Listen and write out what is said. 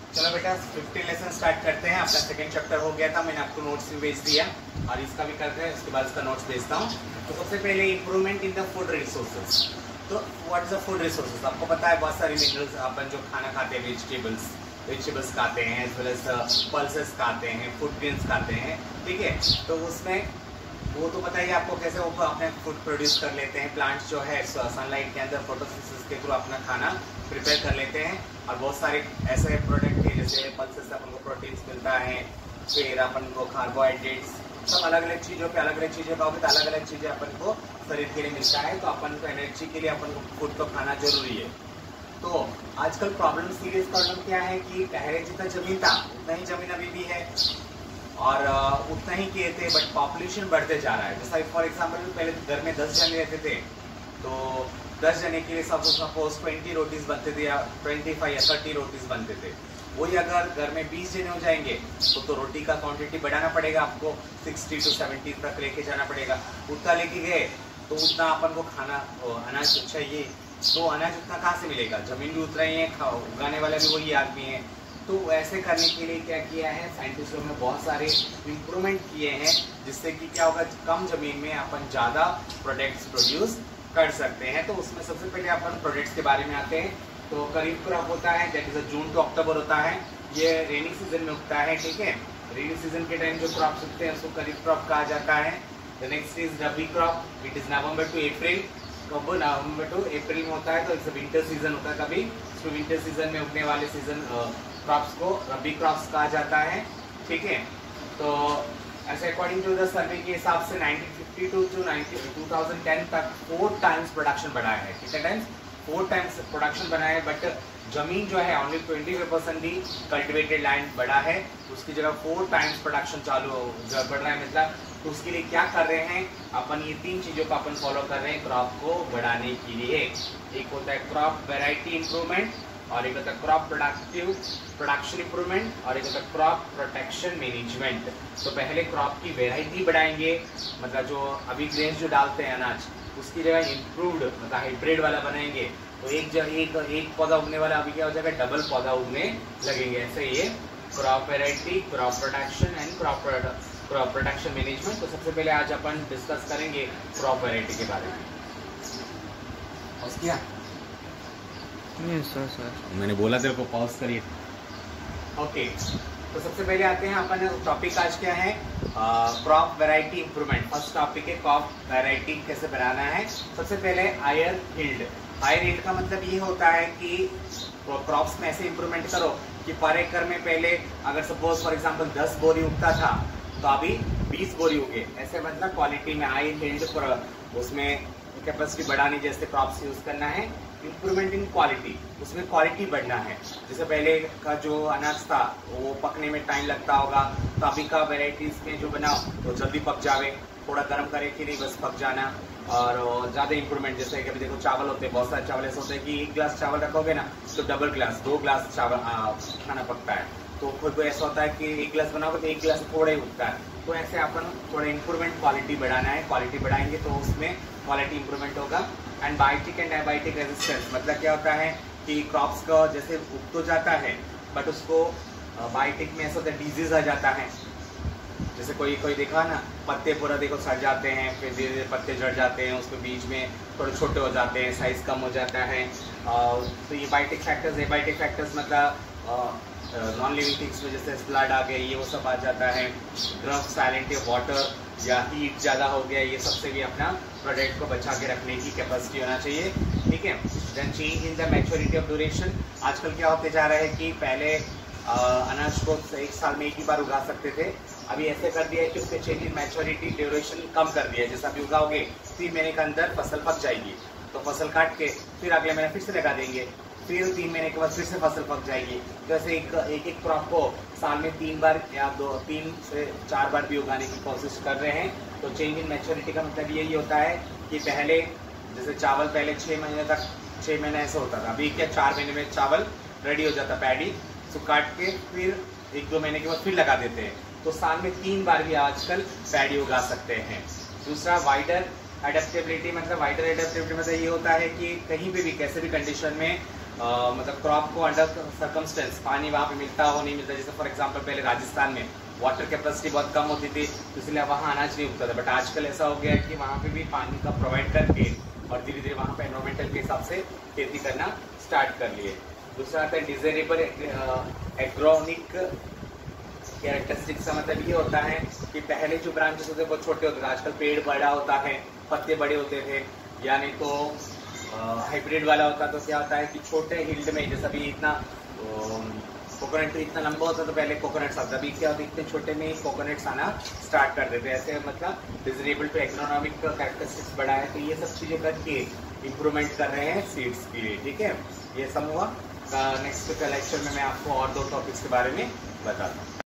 चलो बेटा 15 lesson start करते हैं। अपना सेकंड चैप्टर हो गया था, मैंने आपको नोट्स भी भेज दिया और इसका भी करते हैं, उसके बाद इसका नोट्स भेजता हूँ। तो सबसे पहले improvement in the food resources. तो what is the food resources? आपको पता है बहुत सारी मिनरल्स, अपन जो खाना खाते हैं वेजिटेबल्स खाते हैं, एज वेल एज पल्सेस खाते हैं, फूड ग्रेन्स खाते हैं, ठीक है। तो उसमें वो तो पता ही आपको कैसे वो अपने फूड प्रोड्यूस कर लेते हैं। प्लांट्स जो है सनलाइट के अंदर फोटोसिंथेसिस के थ्रू अपना खाना प्रिपेयर कर लेते हैं। और बहुत सारे ऐसे प्रोडक्ट हैं जैसे पल्सेस से अपन को प्रोटीन्स मिलता है, फिर अपन को कार्बोहाइड्रेट्स, सब अलग अलग चीज़ों पे अलग अलग चीज़ें खाओगे तो अलग अलग चीज़ें अपन को शरीर के लिए मिलता है। तो अपन को एनर्जी के लिए अपन को फूड तो खाना जरूरी है। तो आजकल प्रॉब्लम, सीरियस प्रॉब्लम क्या है कि पहले जितना जमीन था उतना ही जमीन अभी भी है और उतना ही किए थे, बट पॉपुलेशन बढ़ते जा रहा है। जैसा फॉर एग्जाम्पल पहले घर में 10 जने रहते थे, तो 10 जने के लिए सपोज 20 रोटीज बनते थे या 25 या 30 रोटीज बनते थे। वही अगर घर में 20 जने हो जाएंगे तो रोटी का क्वांटिटी बढ़ाना पड़ेगा, आपको 60 to 70 तक लेके जाना पड़ेगा। उतना लेके गए तो उतना अपन को खाना अनाज चाहिए, तो अनाज उतना कहाँ से मिलेगा? जमीन भी उतना ही है, उगाने वाले भी वही आदमी है। तो ऐसे करने के लिए क्या किया है साइंटिस्टों ने, बहुत सारे इम्प्रूवमेंट किए हैं जिससे कि क्या होगा, कम जमीन में अपन ज़्यादा प्रोडक्ट्स प्रोड्यूस कर सकते हैं। तो उसमें सबसे पहले अपन प्रोडक्ट्स के बारे में आते हैं। तो खरीफ क्रॉप होता है, दैट इज जून टू अक्टूबर होता है, ये रेनी सीजन में उगता है, ठीक है। रेनी सीजन के टाइम जो क्रॉप उगते हैं उसको खरीफ क्रॉप कहा जाता है। The next is rabi crop, it is November to April. कब? नवंबर टू अप्रैल में होता है, तो इट्स विंटर सीजन होता है कभी। तो विंटर सीजन में उगने वाले सीजन क्रॉप्स को रबी क्रॉप्स कहा जाता है, ठीक है। तो ऐसे अकॉर्डिंग टू द सर्वे के हिसाब से 1952 to 2010 तक 4 टाइम्स प्रोडक्शन बढ़ा है। कितने टाइम्स? 4 टाइम्स प्रोडक्शन बढ़ा है। बट जमीन जो है ओनली 25% ही कल्टिवेटेड लैंड बढ़ा है, उसकी जगह 4 टाइम्स प्रोडक्शन बढ़ रहा है। मतलब तो उसके लिए क्या कर रहे हैं अपन? ये 3 चीज़ों को अपन फॉलो कर रहे हैं क्रॉप को बढ़ाने के लिए। एक होता है क्रॉप वेराइटी इंप्रूवमेंट, और एक होता है क्रॉप प्रोडक्शन इंप्रूवमेंट, और एक होता है क्रॉप प्रोटेक्शन मैनेजमेंट। तो पहले क्रॉप की वेराइटी बढ़ाएंगे, मतलब जो अभी ग्रेन्स जो डालते हैं अनाज, उसकी जगह इम्प्रूव्ड मतलब हाइब्रिड वाला बनाएंगे। तो एक पौधा उगने वाला अभी क्या हो जाएगा, डबल पौधा उगने लगेंगे। ऐसे ये crop variety, crop production and crop production management. तो सबसे पहले आज अपन डिस्कस करेंगे क्रॉप वेराइटी के बारे में। सर मैंने बोला तेरे को पॉज करिए। ओके, तो सबसे पहले आते हैं अपन, टॉपिक आज क्या है? Crop variety improvement. First topic है क्रॉप वेराइटी कैसे बनाना है। सबसे पहले हायर यील्ड। हायर यील्ड का मतलब ये होता है कि क्रॉप्स में ऐसे इंप्रूवमेंट करो कि पर एकड़ में पहले अगर सपोज फॉर एग्जांपल 10 बोरी उगता था तो अभी 20 बोरी उगे। ऐसे मतलब क्वालिटी में हाई यील्ड, उसमें कैपेसिटी बढ़ानी, जैसे क्रॉप्स यूज करना है। इंप्रूवमेंट इन क्वालिटी, उसमें क्वालिटी बढ़ना है। जैसे पहले का जो अनाज था वो पकने में टाइम लगता होगा, तो अभी का वेराइटीज में जो बनाओ तो जल्दी पक जावे, थोड़ा गर्म करे कि नहीं बस पक जाना। और ज़्यादा इंप्रूवमेंट, जैसे कि अभी देखो चावल होते हैं, बहुत सारे चावल ऐसे होते हैं कि 1 गिलास चावल रखोगे ना तो डबल गिलास 2 गिलास चावल खाना पकता है। तो कोई ऐसा होता है कि 1 गिलास बनाओगे तो 1 गिलास थोड़ा ही उगता है। तो ऐसे अपन थोड़ा इंप्रूवमेंट क्वालिटी बढ़ाना है, क्वालिटी बढ़ाएंगे तो उसमें क्वालिटी इंप्रूवमेंट होगा। And biotic and abiotic resistance, मतलब क्या होता है कि क्रॉप्स का जैसे उग तो जाता है बट उसको बायोटिक में ऐसा होता है डिजीज आ जाता है। जैसे कोई देखा ना, पत्ते पूरा देखो सड़ जाते हैं, फिर धीरे धीरे पत्ते झड़ जाते हैं, उसके बीच में थोड़े छोटे हो जाते हैं, साइज कम हो जाता है। तो ये बायोटिक फैक्टर्स, एबायोटिक फैक्टर्स मतलब नॉन लिविंग थिंग्स में जैसे फ्लड आ गए, ये वो सब आ जाता है। ड्रफ साइलेंट वाटर या हीट ज़्यादा हो गया, ये सबसे भी अपना प्रोडक्ट को बचा के रखने की कैपेसिटी होना चाहिए, ठीक है। Then change in the maturity of duration. आजकल क्या होते जा रहा है कि पहले अनाज को 1 साल में एक ही बार उगा सकते थे, अभी ऐसे कर दिया है कि उसके चेंज इन मैच्योरिटी ड्यूरेशन कम कर दिया है। जैसे अभी उगाओगे 3 महीने के अंदर फसल पक जाएगी, तो फसल काट के फिर अगले महीने फिर से लगा देंगे, फिर 3 महीने के बाद फिर से फसल पक जाएगी। तो ऐसे एक क्रॉप को साल में 3 बार या 3 से 4 बार भी उगाने की कोशिश कर रहे हैं। तो चेंज इन मैच्योरिटी का मतलब यही होता है कि पहले जैसे चावल पहले 6 महीने तक, 6 महीने ऐसा होता था, अभी क्या 4 महीने में चावल रेडी हो जाता, पैडी सो काट के फिर 1-2 महीने के बाद फिर लगा देते हैं। तो साल में 3 बार भी आजकल पैडी उगा सकते हैं। दूसरा वाइडर एडेप्टेबिलिटी, मतलब वाइडर एडेप्टेबिलिटी मतलब ये होता है कि कहीं पे भी कैसे भी कंडीशन में मतलब क्रॉप को अंडर सर्कमस्टेंस पानी वहाँ पे मिलता हो नहीं मिलता, जैसे फॉर एग्जांपल पहले राजस्थान में वाटर कैपेसिटी बहुत कम होती थी तो इसलिए वहाँ अनाज नहीं उगता था, बट आजकल ऐसा हो गया है कि वहाँ पे भी पानी का प्रोवाइड करके और धीरे धीरे वहाँ पे एनवायरमेंटल के हिसाब से खेती करना स्टार्ट कर लिए। दूसरा आता है डिजायरेबल एग्रोनिक कैरेक्टरिस्टिक्स का मतलब ये होता है कि पहले जो ब्रांचेस होते हैं बहुत छोटे होते थे, आजकल पेड़ बड़ा होता है, पत्ते बड़े होते थे, या नहीं तो हाइब्रिड वाला होता तो क्या होता है कि छोटे हिल्ड में, जैसे अभी इतना कोकोनट इतना लंबा होता तो पहले कोकोनट्स आता, अभी क्या होता है इतने छोटे में कोकोनट्स आना स्टार्ट कर देते, ऐसे मतलब डिजरेबल टू एग्रोनॉमिक कैरेक्टरिस्टिक्स बढ़ा है। तो ये सब चीज़ें करके इम्प्रूवमेंट कर रहे हैं सीड्स के लिए, ठीक है। ये सब हुआ। नेक्स्ट लेक्चर में मैं आपको और 2 टॉपिक्स के बारे में बताता हूँ।